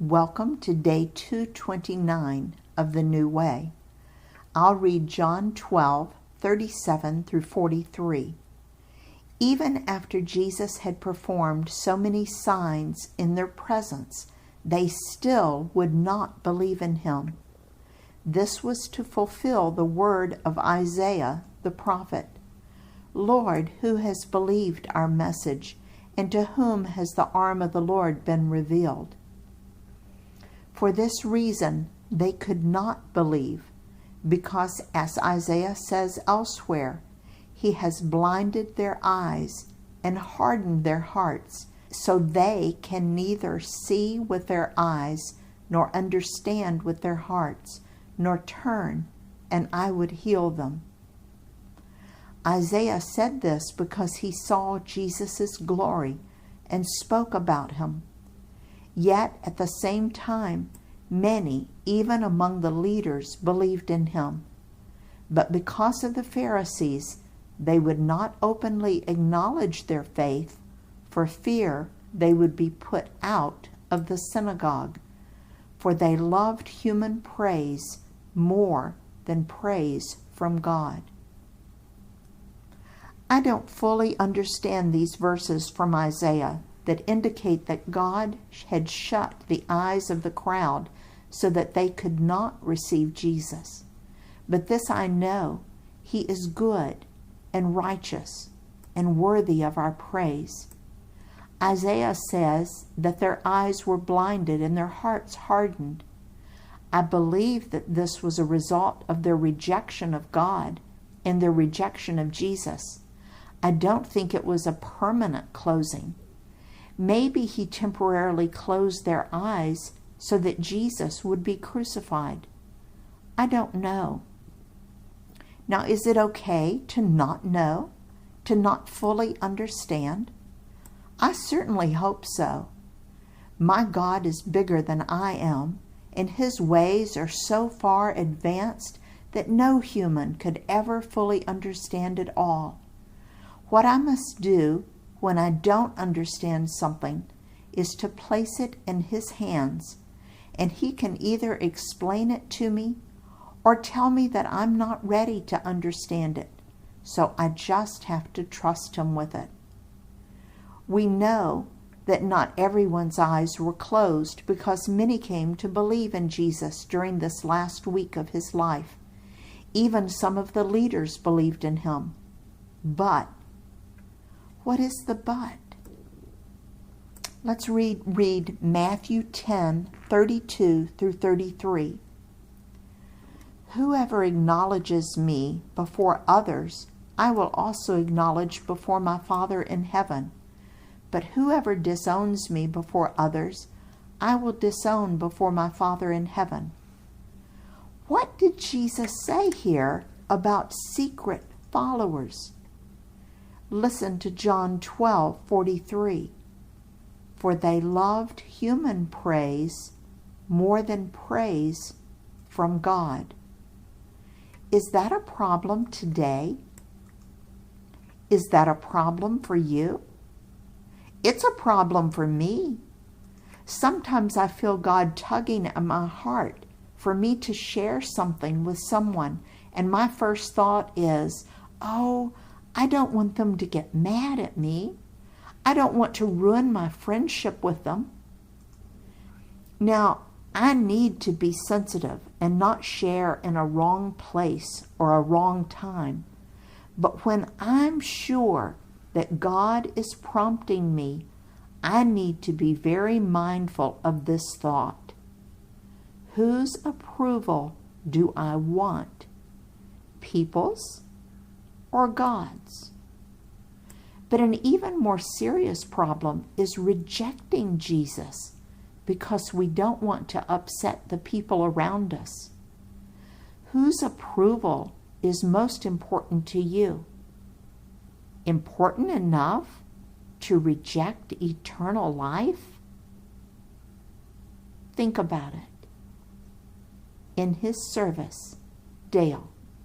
Welcome to day 229 of the New Way. I'll read John 12:37 through 43. Even after Jesus had performed so many signs in their presence, they still would not believe in him. This was to fulfill the word of Isaiah the prophet. Lord, who has believed our message, and to whom has the arm of the Lord been revealed? For this reason they could not believe, because, as Isaiah says elsewhere, he has blinded their eyes and hardened their hearts, so they can neither see with their eyes nor understand with their hearts, nor turn, and I would heal them. Isaiah said this because he saw Jesus' glory and spoke about him. Yet at the same time, many, even among the leaders, believed in him. But because of the Pharisees, they would not openly acknowledge their faith for fear they would be put out of the synagogue, for they loved human praise more than praise from God. I don't fully understand these verses from Isaiah that indicate that God had shut the eyes of the crowd so that they could not receive Jesus. But this I know, he is good and righteous and worthy of our praise. Isaiah says that their eyes were blinded and their hearts hardened. I believe that this was a result of their rejection of God and their rejection of Jesus. I don't think it was a permanent closing. Maybe he temporarily closed their eyes so that Jesus would be crucified. I don't know. Now, is it okay to not know, to not fully understand? I certainly hope so. My God is bigger than I am, and his ways are so far advanced that no human could ever fully understand it all. What I must do when I don't understand something is to place it in his hands, and he can either explain it to me or tell me that I'm not ready to understand it, so I just have to trust him with it. We know that not everyone's eyes were closed because many came to believe in Jesus during this last week of his life. Even some of the leaders believed in him. But what is the but? Let's read Matthew 10:32 through 33. Whoever acknowledges me before others, I will also acknowledge before my Father in heaven. But whoever disowns me before others, I will disown before my Father in heaven. What did Jesus say here about secret followers? Listen to John 12:43. For they loved human praise more than praise from God. Is that a problem today? Is that a problem for you? It's a problem for me. Sometimes I feel God tugging at my heart for me to share something with someone, and my first thought is, oh, I don't want them to get mad at me. I don't want to ruin my friendship with them. Now, I need to be sensitive and not share in a wrong place or a wrong time. But when I'm sure that God is prompting me, I need to be very mindful of this thought. Whose approval do I want? People's or God's? But an even more serious problem is rejecting Jesus because we don't want to upset the people around us. Whose approval is most important to you? Important enough to reject eternal life? Think about it. In his service, Dale.